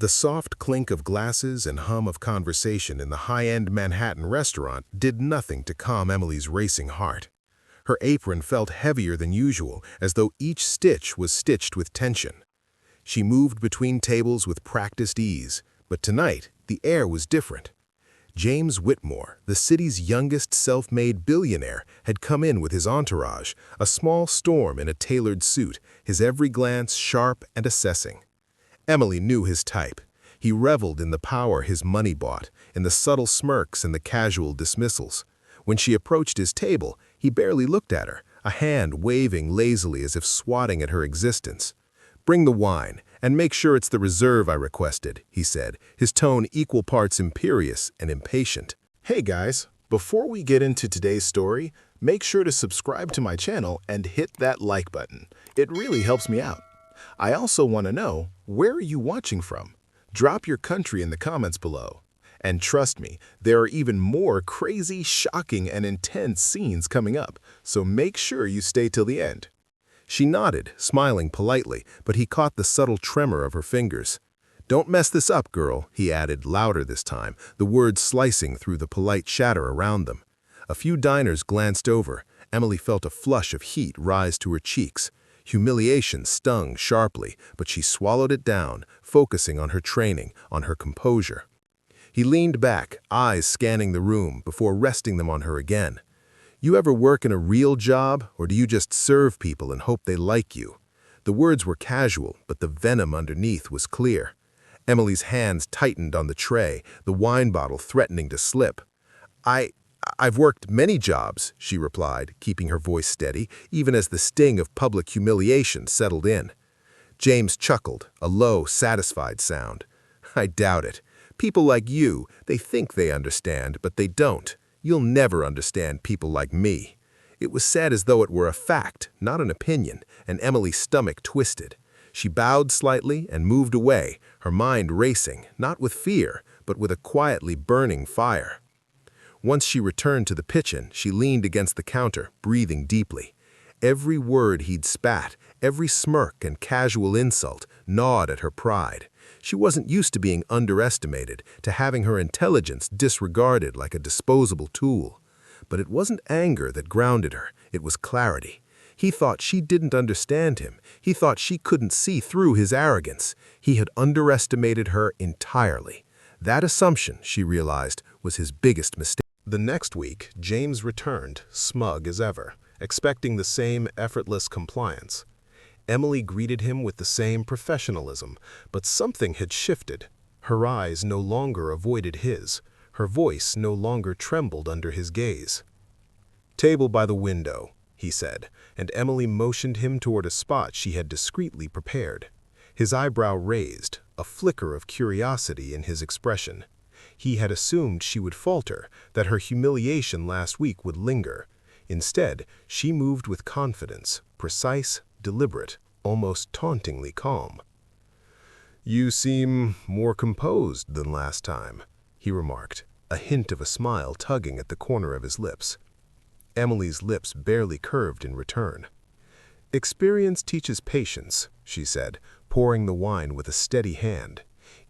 The soft clink of glasses and hum of conversation in the high-end Manhattan restaurant did nothing to calm Emily's racing heart. Her apron felt heavier than usual, as though each stitch was stitched with tension. She moved between tables with practiced ease, but tonight the air was different. James Whitmore, the city's youngest self-made billionaire, had come in with his entourage, a small storm in a tailored suit, his every glance sharp and assessing. Emily knew his type. He reveled in the power his money bought, in the subtle smirks and the casual dismissals. When she approached his table, he barely looked at her, a hand waving lazily as if swatting at her existence. "Bring the wine, and make sure it's the reserve I requested," he said, his tone equal parts imperious and impatient. Hey guys, before we get into today's story, make sure to subscribe to my channel and hit that like button. It really helps me out. I also want to know, where are you watching from? Drop your country in the comments below. And trust me, there are even more crazy, shocking, and intense scenes coming up, so make sure you stay till the end. She nodded, smiling politely, but he caught the subtle tremor of her fingers. "Don't mess this up, girl," he added, louder this time, the words slicing through the polite chatter around them. A few diners glanced over. Emily felt a flush of heat rise to her cheeks. Humiliation stung sharply, but she swallowed it down, focusing on her training, on her composure. He leaned back, eyes scanning the room, before resting them on her again. "You ever work in a real job, or do you just serve people and hope they like you?" The words were casual, but the venom underneath was clear. Emily's hands tightened on the tray, the wine bottle threatening to slip. I've worked many jobs," she replied, keeping her voice steady, even as the sting of public humiliation settled in. James chuckled, a low, satisfied sound. "I doubt it. People like you, they think they understand, but they don't. You'll never understand people like me." It was said as though it were a fact, not an opinion, and Emily's stomach twisted. She bowed slightly and moved away, her mind racing, not with fear, but with a quietly burning fire. Once she returned to the kitchen, she leaned against the counter, breathing deeply. Every word he'd spat, every smirk and casual insult, gnawed at her pride. She wasn't used to being underestimated, to having her intelligence disregarded like a disposable tool. But it wasn't anger that grounded her, it was clarity. He thought she didn't understand him. He thought she couldn't see through his arrogance. He had underestimated her entirely. That assumption, she realized, was his biggest mistake. The next week, James returned, smug as ever, expecting the same effortless compliance. Emily greeted him with the same professionalism, but something had shifted. Her eyes no longer avoided his. Her voice no longer trembled under his gaze. "Table by the window," he said, and Emily motioned him toward a spot she had discreetly prepared. His eyebrow raised, a flicker of curiosity in his expression. He had assumed she would falter, that her humiliation last week would linger. Instead, she moved with confidence, precise, deliberate, almost tauntingly calm. "You seem more composed than last time," he remarked, a hint of a smile tugging at the corner of his lips. Emily's lips barely curved in return. "Experience teaches patience," she said, pouring the wine with a steady hand.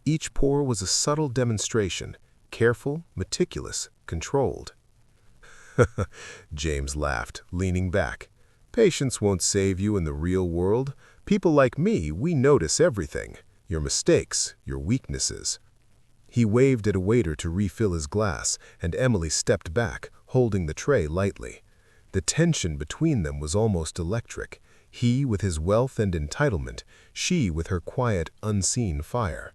Each pour was a subtle demonstration, careful, meticulous, controlled. James laughed, leaning back. "Patience won't save you in the real world. People like me, we notice everything. Your mistakes, your weaknesses." He waved at a waiter to refill his glass, and Emily stepped back, holding the tray lightly. The tension between them was almost electric. He with his wealth and entitlement, she with her quiet, unseen fire.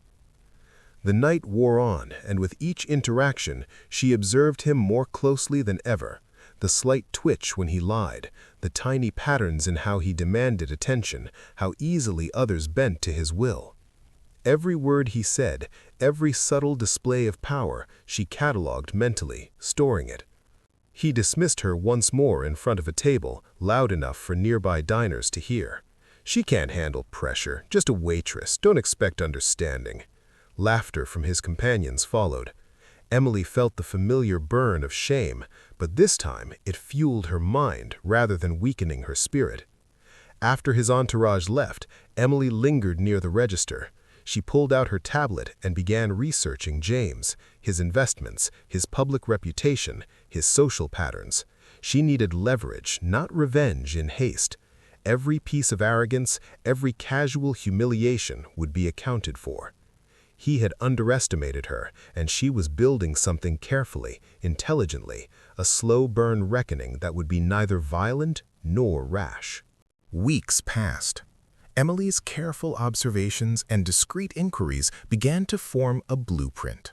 The night wore on, and with each interaction, she observed him more closely than ever. The slight twitch when he lied, the tiny patterns in how he demanded attention, how easily others bent to his will. Every word he said, every subtle display of power, she catalogued mentally, storing it. He dismissed her once more in front of a table, loud enough for nearby diners to hear. "She can't handle pressure, just a waitress, don't expect understanding." Laughter from his companions followed. Emily felt the familiar burn of shame, but this time it fueled her mind rather than weakening her spirit. After his entourage left, Emily lingered near the register. She pulled out her tablet and began researching James, his investments, his public reputation, his social patterns. She needed leverage, not revenge in haste. Every piece of arrogance, every casual humiliation would be accounted for. He had underestimated her, and she was building something carefully, intelligently, a slow-burn reckoning that would be neither violent nor rash. Weeks passed. Emily's careful observations and discreet inquiries began to form a blueprint.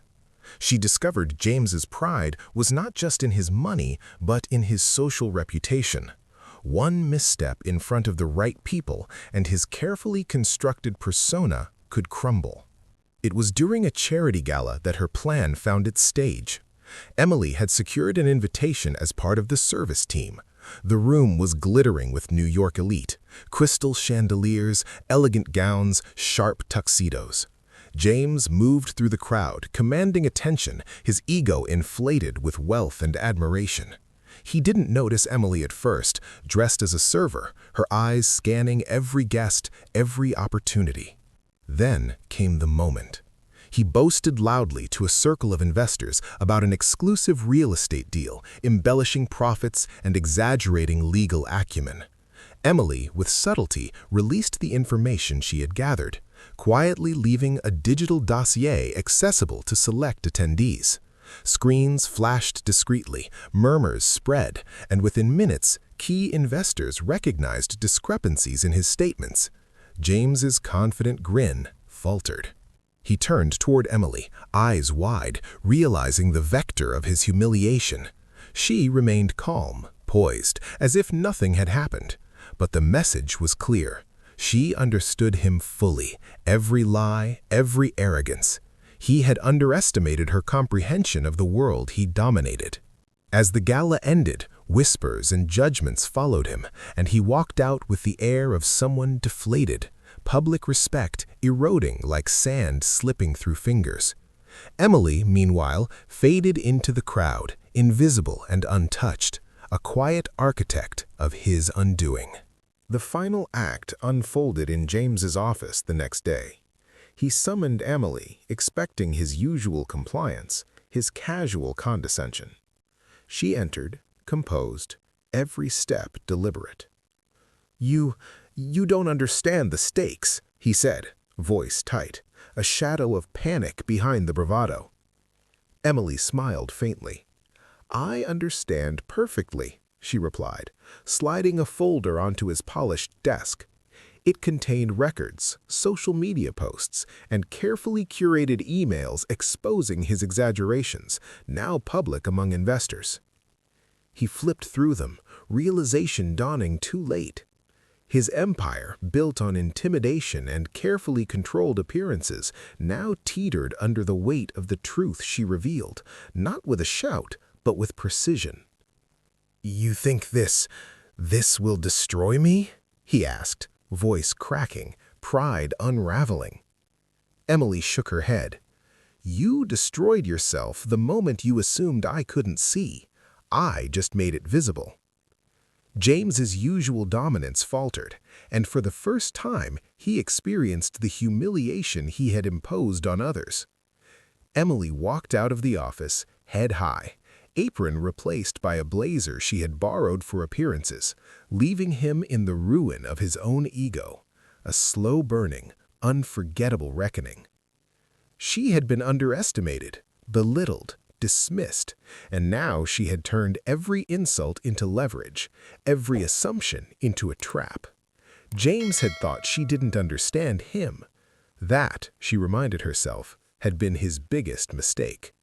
She discovered James's pride was not just in his money, but in his social reputation. One misstep in front of the right people, and his carefully constructed persona could crumble. It was during a charity gala that her plan found its stage. Emily had secured an invitation as part of the service team. The room was glittering with New York elite, crystal chandeliers, elegant gowns, sharp tuxedos. James moved through the crowd, commanding attention, his ego inflated with wealth and admiration. He didn't notice Emily at first, dressed as a server, her eyes scanning every guest, every opportunity. Then came the moment. He boasted loudly to a circle of investors about an exclusive real estate deal, embellishing profits and exaggerating legal acumen. Emily, with subtlety, released the information she had gathered, quietly leaving a digital dossier accessible to select attendees. Screens flashed discreetly, murmurs spread, and within minutes, key investors recognized discrepancies in his statements. James's confident grin faltered. He turned toward Emily, eyes wide, realizing the vector of his humiliation. She remained calm, poised, as if nothing had happened. But the message was clear. She understood him fully, every lie, every arrogance. He had underestimated her comprehension of the world he dominated. As the gala ended, whispers and judgments followed him, and he walked out with the air of someone deflated, public respect eroding like sand slipping through fingers. Emily, meanwhile, faded into the crowd, invisible and untouched, a quiet architect of his undoing. The final act unfolded in James's office the next day. He summoned Emily, expecting his usual compliance, his casual condescension. She entered, composed, every step deliberate. You don't understand the stakes," he said, voice tight, a shadow of panic behind the bravado. Emily smiled faintly. "I understand perfectly," she replied, sliding a folder onto his polished desk. It contained records, social media posts, and carefully curated emails exposing his exaggerations, now public among investors. He flipped through them, realization dawning too late. His empire, built on intimidation and carefully controlled appearances, now teetered under the weight of the truth she revealed, not with a shout, but with precision. "You think this will destroy me?" he asked, voice cracking, pride unraveling. Emily shook her head. "You destroyed yourself the moment you assumed I couldn't see. I just made it visible." James's usual dominance faltered, and for the first time he experienced the humiliation he had imposed on others. Emily walked out of the office, head high, apron replaced by a blazer she had borrowed for appearances, leaving him in the ruin of his own ego, a slow-burning, unforgettable reckoning. She had been underestimated, belittled, dismissed, and now she had turned every insult into leverage, every assumption into a trap. James had thought she didn't understand him. That, she reminded herself, had been his biggest mistake.